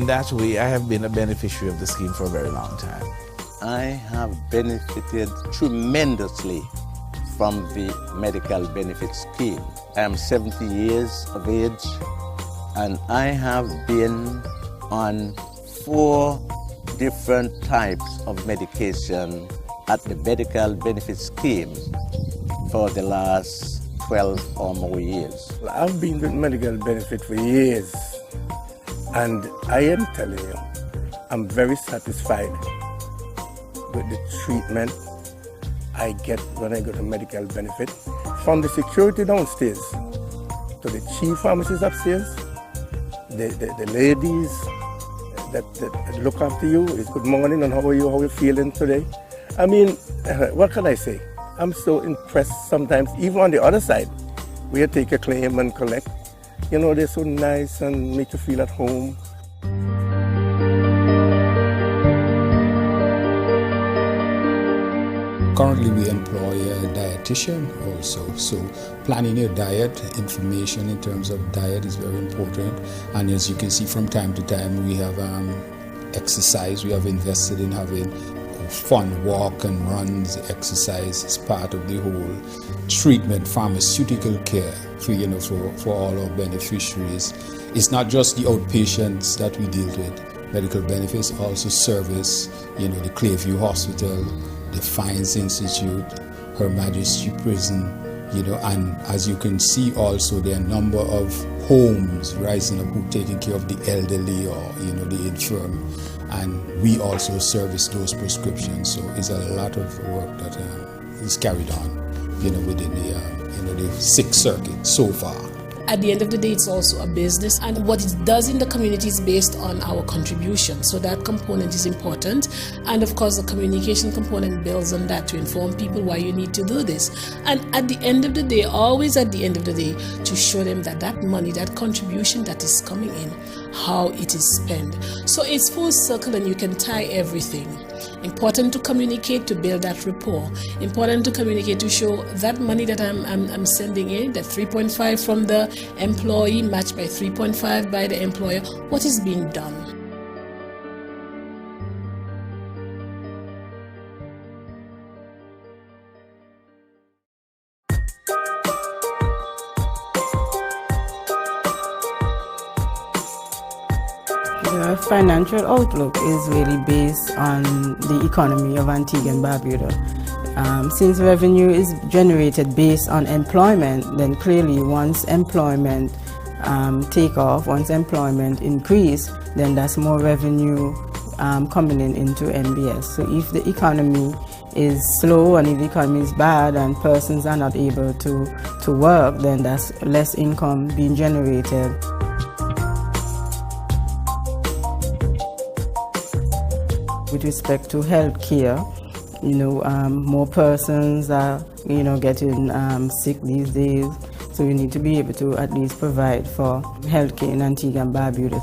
that way, I have been a beneficiary of the scheme for a very long time. I have benefited tremendously from the medical benefit scheme. I am 70 years of age and I have been on 4 different types of medication at the medical benefit scheme for the last 12 or more years. I've been with medical benefit for years and I am telling you, I'm very satisfied with the treatment I get when I go to medical benefit. From the security downstairs to the chief pharmacist upstairs, the ladies that look after you, it's good morning and how are you feeling today? I mean, what can I say? I'm so impressed sometimes, even on the other side, where you take a claim and collect. You know, they're so nice and make you feel at home. Currently, we employ a dietitian also, so planning your diet, information in terms of diet is very important. And as you can see, from time to time, we have exercise. We have invested in having fun walk and runs, exercise as part of the whole treatment, pharmaceutical care for all our beneficiaries. It's not just the outpatients that we deal with. Medical benefits also service, the Clearview Hospital, the Fines Institute, Her Majesty Prison, and as you can see also there are a number of homes rising up who are taking care of the elderly or, the infirm, and we also service those prescriptions. So it's a lot of work that is carried on, within the Sixth Circuit so far. At the end of the day, it's also a business, and what it does in the community is based on our contribution. So that component is important, and of course the communication component builds on that to inform people why you need to do this. And at the end of the day, always at the end of the day, to show them that money, that contribution that is coming in, how it is spent. So it's full circle and you can tie everything. Important to communicate, to build that rapport. Important to communicate, to show that money that I'm sending in, that 3.5 from the employee matched by 3.5 by the employer, what is being done. The financial outlook is really based on the economy of Antigua and Barbuda. Since revenue is generated based on employment, then clearly once employment take off, once employment increase, then that's more revenue coming into MBS. So if the economy is slow and if the economy is bad and persons are not able to work, then that's less income being generated. With respect to health care, more persons are, getting sick these days. So we need to be able to at least provide for health care in Antigua and Barbuda.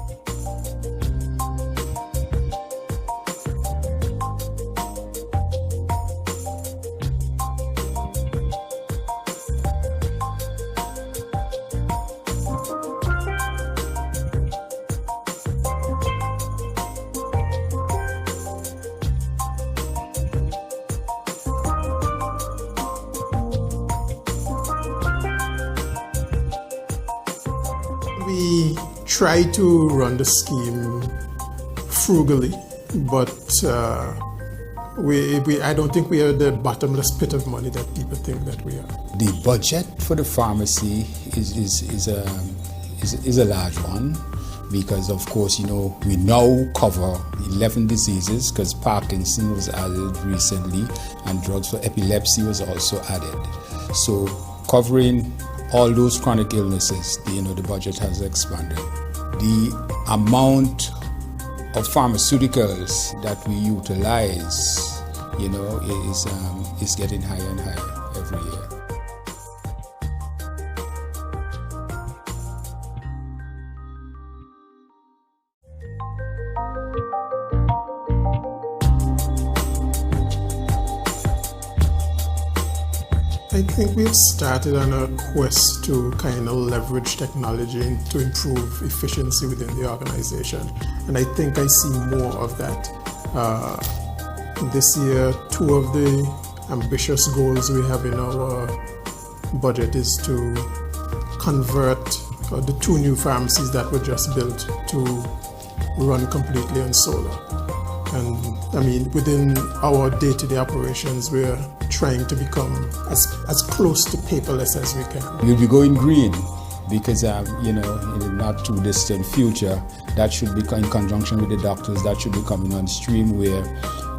We try to run the scheme frugally, but I don't think we are the bottomless pit of money that people think that we are. The budget for the pharmacy is a large one because, of course, we now cover 11 diseases because Parkinson was added recently and drugs for epilepsy was also added. So covering all those chronic illnesses, the budget has expanded. The amount of pharmaceuticals that we utilize, is getting higher and higher every year. I think we've started on a quest to kind of leverage technology to improve efficiency within the organization. And I think I see more of that. This year, two of the ambitious goals we have in our budget is to convert the 2 new pharmacies that were just built to run completely on solar. And I mean, within our day-to-day operations, we're trying to become as close to paperless as we can. We'll be going green because, in the not too distant future, that should be in conjunction with the doctors, that should be coming on stream where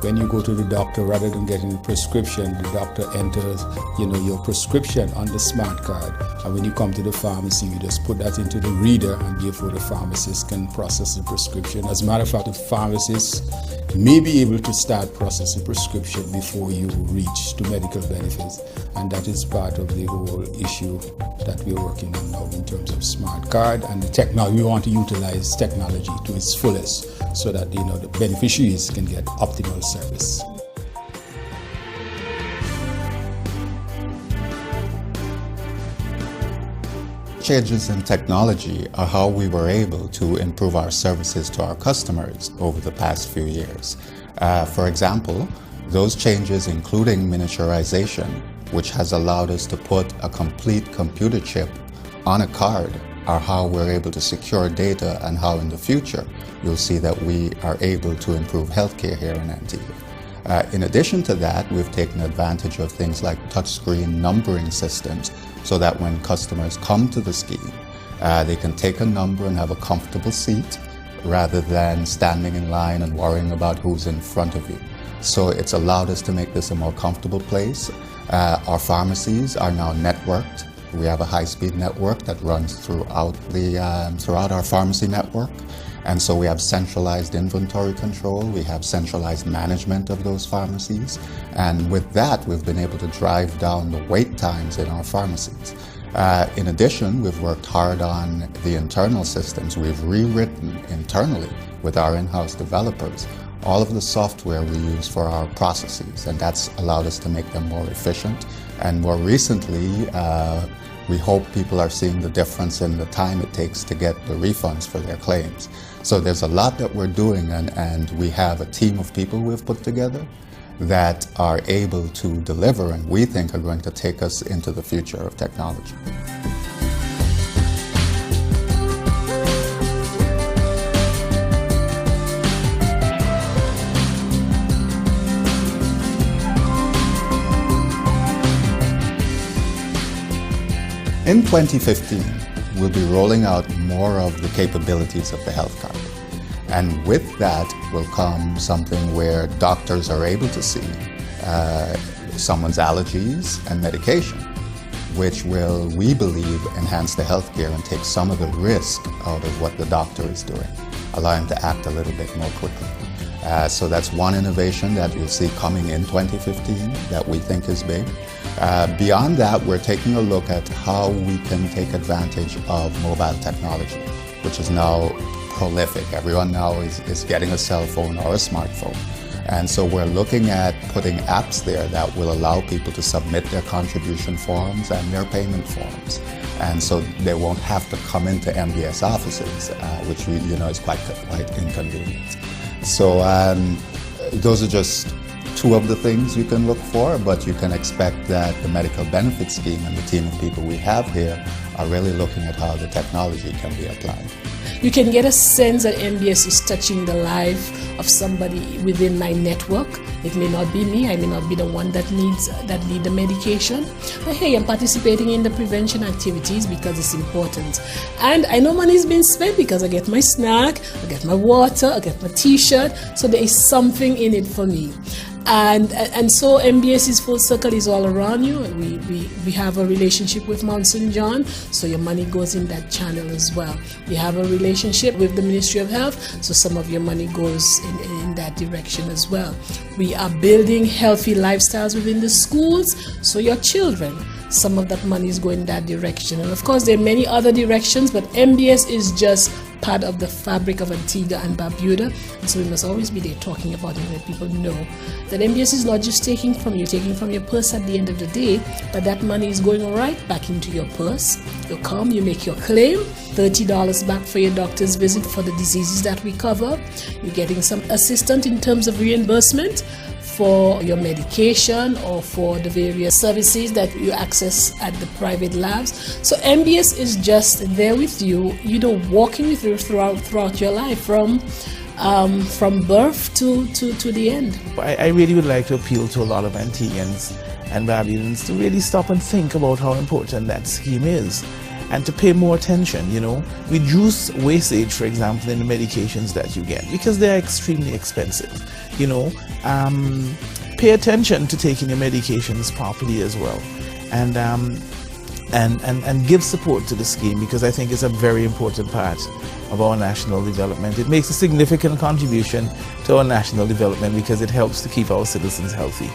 when you go to the doctor, rather than getting a prescription, the doctor enters, your prescription on the smart card. And when you come to the pharmacy, you just put that into the reader and therefore the pharmacist can process the prescription. As a matter of fact, the pharmacist may be able to start processing prescription before you reach to medical benefits. And that is part of the whole issue that we're working on now in terms of smart card and the technology. We want to utilize technology to its fullest so that the beneficiaries can get optimal service. Changes in technology are how we were able to improve our services to our customers over the past few years. For example, those changes including miniaturization, which has allowed us to put a complete computer chip on a card, are how we're able to secure data and how in the future you'll see that we are able to improve healthcare here in Antigua. In addition to that, we've taken advantage of things like touchscreen numbering systems so that when customers come to the scheme, they can take a number and have a comfortable seat rather than standing in line and worrying about who's in front of you. So it's allowed us to make this a more comfortable place. Our pharmacies are now networked. We have a high-speed network that runs throughout our pharmacy network. And so we have centralized inventory control, we have centralized management of those pharmacies. And with that, we've been able to drive down the wait times in our pharmacies. In addition, we've worked hard on the internal systems. We've rewritten internally with our in-house developers all of the software we use for our processes, and that's allowed us to make them more efficient. And more recently, we hope people are seeing the difference in the time it takes to get the refunds for their claims. So there's a lot that we're doing, and we have a team of people we've put together that are able to deliver and we think are going to take us into the future of technology. In 2015, we'll be rolling out more of the capabilities of the health card. And with that will come something where doctors are able to see someone's allergies and medication, which will, we believe, enhance the healthcare and take some of the risk out of what the doctor is doing, allow him to act a little bit more quickly. So that's one innovation that you'll see coming in 2015 that we think is big. Beyond that, we're taking a look at how we can take advantage of mobile technology, which is now prolific. Everyone now is getting a cell phone or a smartphone. And so we're looking at putting apps there that will allow people to submit their contribution forms and their payment forms. And so they won't have to come into MBS offices, which is quite inconvenient. So those are just two of the things you can look for, but you can expect that the medical benefit scheme and the team of people we have here are really looking at how the technology can be applied. You can get a sense that MBS is touching the life of somebody within my network. It may not be me, I may not be the one that need the medication, but hey, I'm participating in the prevention activities because it's important. And I know money is being spent because I get my snack, I get my water, I get my t-shirt, so there is something in it for me. And so MBS's Full Circle is all around you. We have a relationship with Mount St. John, so your money goes in that channel as well. We have a relationship with the Ministry of Health, so some of your money goes in that direction as well. We are building healthy lifestyles within the schools, so your children, some of that money is going in that direction. And of course, there are many other directions, but MBS is just part of the fabric of Antigua and Barbuda. And so we must always be there talking about it and let people know that MBS is not just taking from your purse at the end of the day, but that money is going right back into your purse. You come, you make your claim, $30 back for your doctor's visit for the diseases that we cover. You're getting some assistance in terms of reimbursement for your medication or for the various services that you access at the private labs. So MBS is just there with you, walking with you throughout your life from birth to the end. I really would like to appeal to a lot of Antiguans and Barbudans to really stop and think about how important that scheme is and to pay more attention, Reduce wastage, for example, in the medications that you get because they're extremely expensive, Pay attention to taking your medications properly as well and give support to the scheme because I think it's a very important part of our national development. It makes a significant contribution to our national development because it helps to keep our citizens healthy.